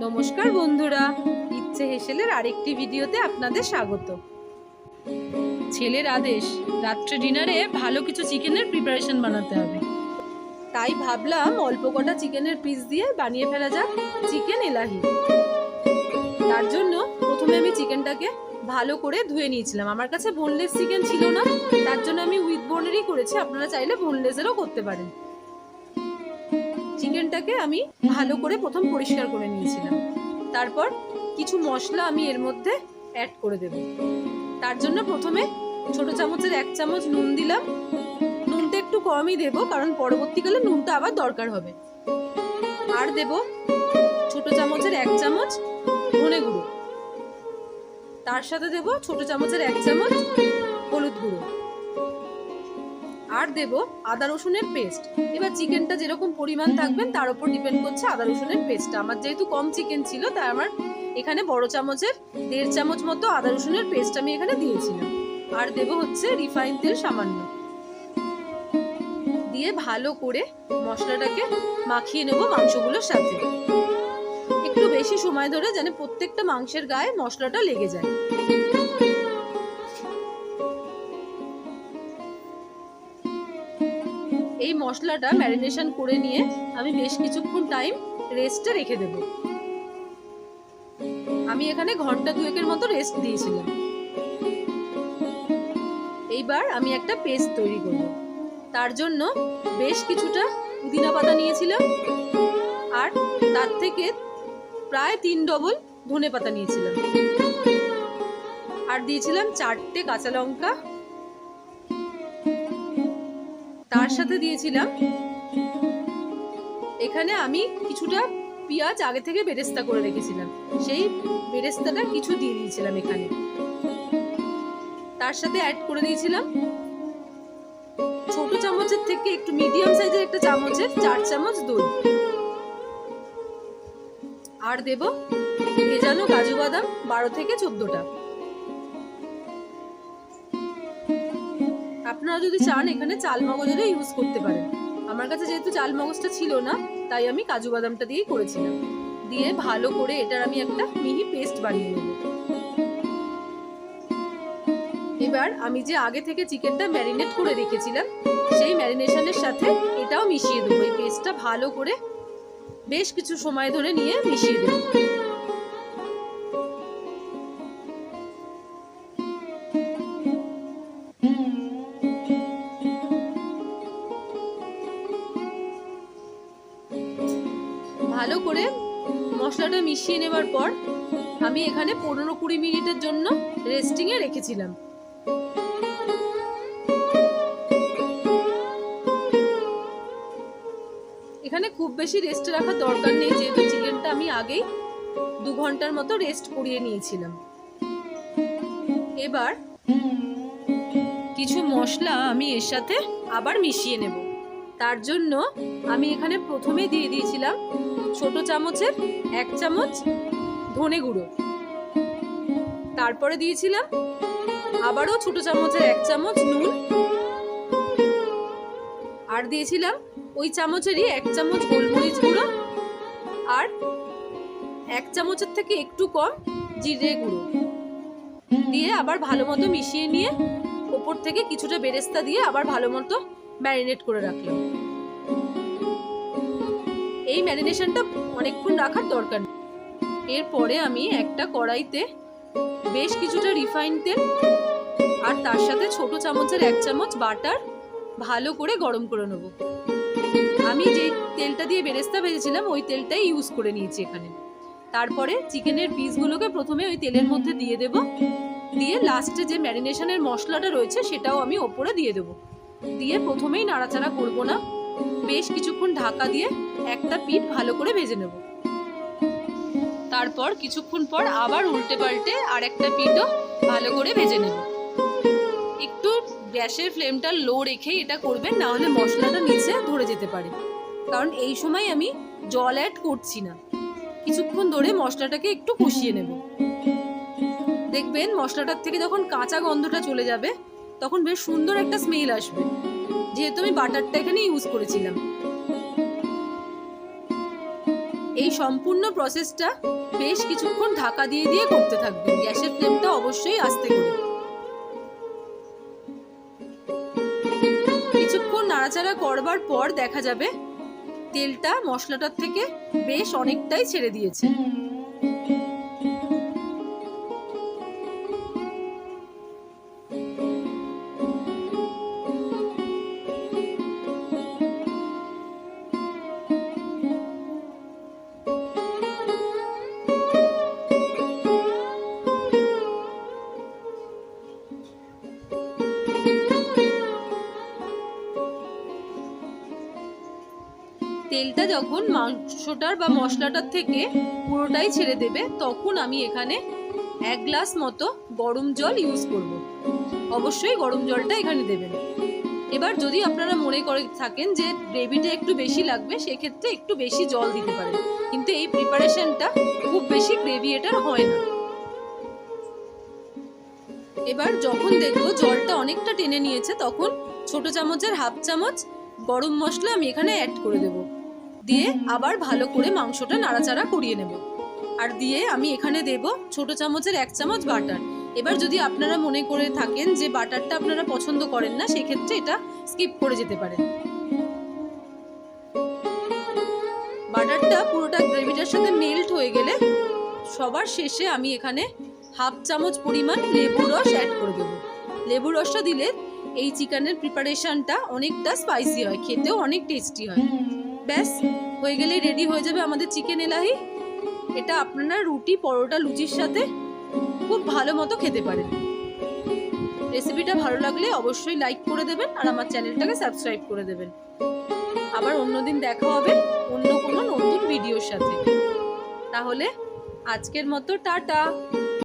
নমস্কার বন্ধুরা, ইচ্ছে হেসেলের আরেকটি ভিডিওতে আপনাদের স্বাগত। ছেলের আদেশ, রাত্রে ডিনারে ভালো কিছু চিকেনের প্রিপারেশন বানাতে হবে। তাই ভাবলাম অল্প কটা চিকেনের পিস দিয়ে বানিয়ে ফেলা যাক চিকেন এলাহি। তার জন্য প্রথমে আমি চিকেনটাকে ভালো করে ধুয়ে নিয়েছিলাম। আমার কাছে বোনলেস চিকেন ছিল না, তার জন্য আমি উইথ বোনেরই করেছি। আপনারা চাইলে বোনলেসেরও করতে পারেন। চিকেনটাকে আমি ভালো করে প্রথম পরিষ্কার করে নিয়েছিলাম। তারপর কিছু মশলা আমি এর মধ্যে অ্যাড করে দেব। তার জন্য প্রথমে ছোট চামচের 1 চামচ নুন দিলাম। নুনটা একটু কমই দেব, কারণ পরবর্তীকালে নুনটা আবার দরকার হবে। আর দেব ছোট চামচের 1 চামচ ধনে গুঁড়ো। তার সাথে দেব ছোট চামচের 1 চামচ হলুদ গুঁড়ো। আর দেব আদা রসুনের পেস্ট। এবার চিকেনটা যেরকম পরিমাণ থাকবেন তার উপর ডিপেন্ড করছে আদা রসুনের পেস্টটা। আমার যেহেতু কম চিকেন ছিল, তাই আমার এখানে বড় চামচের 1.5 চামচ মতো আদা রসুনের পেস্ট আমি এখানে দিয়েছিলাম। আর দেব হচ্ছে রিফাইন তেল সামান্য। দিয়ে ভালো করে মশলাটাকে মাখিয়ে নেব মাংসগুলোর সাথে। একটু বেশি সময় ধরে, যেন প্রত্যেকটা মাংসের গায়ে মশলাটা লেগে যায়। এই মশলাটা ম্যারিনেশন করে নিয়ে আমি বেশ কিছুক্ষণ টাইম রেস্টে রেখে দেব। আমি এখানে ঘন্টা 2-এর মতো রেস্ট দিয়েছিলাম। এইবার আমি একটা পেস্ট তৈরি করব। তার জন্য বেশ কিছুটা পুদিনা পাতা নিয়েছিলাম, আর তার থেকে প্রায় 3 ডবল ধনে পাতা নিয়েছিলাম। আর দিয়েছিলাম 4টে কাঁচা লঙ্কা। তার সাথে দিয়েছিলাম এখানে আমি কিছুটা পেঁয়াজ আগে থেকে বেরেস্তা করে রেখেছিলাম, সেই বেরেস্তাটা কিছু দিয়ে দিয়েছিলাম এখানে। তার সাথে অ্যাড করে দিয়েছিলাম ছোট চামচের থেকে একটু মিডিয়াম সাইজের একটা চামচের 4 চামচ দই। আর দেব ভেজানো কাজু বাদাম 12 থেকে 14টা। আপনারা যদি চান এখানে চাল মগজেরও ইউজ করতে পারেন। আমার কাছে যেহেতু চাল মগজটা ছিল না, তাই আমি কাজু বাদামটা দিয়েই করেছিলাম। দিয়ে ভালো করে এটার আমি একটা মিহি পেস্ট বানিয়ে নেব। এবার আমি যে আগে থেকে চিকেনটা ম্যারিনেট করে রেখেছিলাম, সেই ম্যারিনেশনের সাথে এটাও মিশিয়ে দেবো। এই পেস্টটা ভালো করে বেশ কিছু সময় ধরে নিয়ে মিশিয়ে দেব। ভালো করে মশলাটা মিশিয়ে নেবার পর আমি এখানে 15-20 মিনিটের জন্য রেস্টিংয়ে রেখেছিলাম। এখানে খুব বেশি রেস্টে রাখার দরকার নেই, যেহেতু চিকেনটা আমি আগেই 2 ঘন্টার মতো রেস্ট করিয়ে নিয়েছিলাম। এবার কিছু মশলা আমি এর সাথে আবার মিশিয়ে নেব। তার জন্য আমি এখানে প্রথমে দিয়ে দিয়েছিলাম ছোট চামচের 1 চামচ ধনে গুঁড়ো। তারপরে দিয়েছিলাম আবারও ছোট চামচের 1 চামচ নুন। আর দিয়েছিলাম ওই চামচেরই 1 চামচ গোলমরিচ গুঁড়ো। আর 1 চামচের থেকে একটু কম জিরে গুঁড়ো দিয়ে আবার ভালো মতো মিশিয়ে নিয়ে ওপর থেকে কিছুটা বেরেস্তা দিয়ে আবার ভালো মতো ম্যারিনেট করে রাখলাম। এই ম্যারিনেশনটা অনেকক্ষণ রাখার দরকার নেই। এরপরে আমি একটা কড়াইতে বেশ কিছুটা রিফাইন তেল আর তার সাথে ছোট চামচের 1 চামচ বাটার ভালো করে গরম করে নেব। আমি যে তেলটা দিয়ে বেরেস্তা ভেজেছিলাম ওই তেলটাই ইউজ করে নিয়েছি এখানে। তারপরে চিকেনের পিসগুলোকে প্রথমে ওই তেলের মধ্যে দিয়ে দেব। দিয়ে লাস্টে যে ম্যারিনেশনের মশলাটা রয়েছে সেটাও আমি ওপরে দিয়ে দেব। দিয়ে প্রথমেই নাড়াচাড়া করব না, বেশ কিছুক্ষণ ঢাকা দিয়ে একটা পিঠ ভালো করে ভেজে নেব। তারপর কিছুক্ষণ পর আবার উল্টে পাল্টে আর একটা পিঠও ভালো করে ভেজে নেব। একটু গ্যাসের ফ্লেমটা লো রেখেই এটা করবেন, না হলে মশলাটা নিচে ধরে যেতে পারে। কারণ এই সময় আমি জল অ্যাড করছি না। কিছুক্ষণ ধরে মশলাটাকে একটু কষিয়ে নেব। দেখবেন মশলাটার থেকে যখন কাঁচা গন্ধটা চলে যাবে তখন বেশ সুন্দর একটা স্মেল আসবে, যেহেতু আমি বাটারটা এখানে ইউজ করেছিলাম। এই সম্পূর্ণ প্রসেসটা বেশ কিছুক্ষণ ঢাকা দিয়ে দিয়ে করতে থাকবেন। গ্যাসের ফ্লেমটা অবশ্যই আস্তে করে। কিছুক্ষণ নাড়াচাড়া করবার পর দেখা যাবে তেলটা মশলাটার থেকে বেশ অনেকটাই ছেড়ে দিয়েছে। তেলটা যখন মাংসটার বা মশলাটার থেকে পুরোটাই ছেড়ে দেবে তখন আমি এখানে 1 গ্লাস মতো গরম জল ইউজ করব। অবশ্যই গরম জলটা এখানে দেবেন। এবার যদি আপনারা মনে করে থাকেন যে গ্রেভিটা একটু বেশি লাগবে, সেক্ষেত্রে একটু বেশি জল দিতে পারেন, কিন্তু এই প্রিপারেশনটা খুব বেশি গ্রেভি এটার হয় না। এবার যখন দেখবো জলটা অনেকটা টেনে নিয়েছে তখন ছোট চামচের 1/2 চামচ গরম মশলা আমি এখানে অ্যাড করে দেব। দিয়ে আবার ভালো করে মাংসটা নাড়াচাড়া করিয়ে নেব। আর দিয়ে আমি এখানে দেব ছোট চামচের 1 চামচ বাটার। এবার যদি আপনারা মনে করে থাকেন যে বাটারটা আপনারা পছন্দ করেন না, সেক্ষেত্রে এটা স্কিপ করে যেতে পারেন। বাটারটা পুরোটা গ্রেভিটার সাথে মেল্ট হয়ে গেলে সবার শেষে আমি এখানে 1/2 চামচ পরিমাণ লেবুর রস অ্যাড করে দেব। লেবুর রসটা দিলে এই চিকেনের প্রিপারেশনটা অনেকটা স্পাইসি হয়, খেতেও অনেক টেস্টি হয়। ব্যাস হয়ে গেলে রেডি হয়ে যাবে আমাদের চিকেন এলাহি। এটা আপনারা রুটি, পরোটা, লুচির সাথে খুব ভালো মতো খেতে পারেন। রেসিপিটা ভালো লাগলে অবশ্যই লাইক করে দেবেন আর আমার চ্যানেলটাকে সাবস্ক্রাইব করে দেবেন। আবার অন্যদিন দেখা হবে অন্য কোনো নতুন ভিডিওর সাথে। তাহলে আজকের মতো টাটা।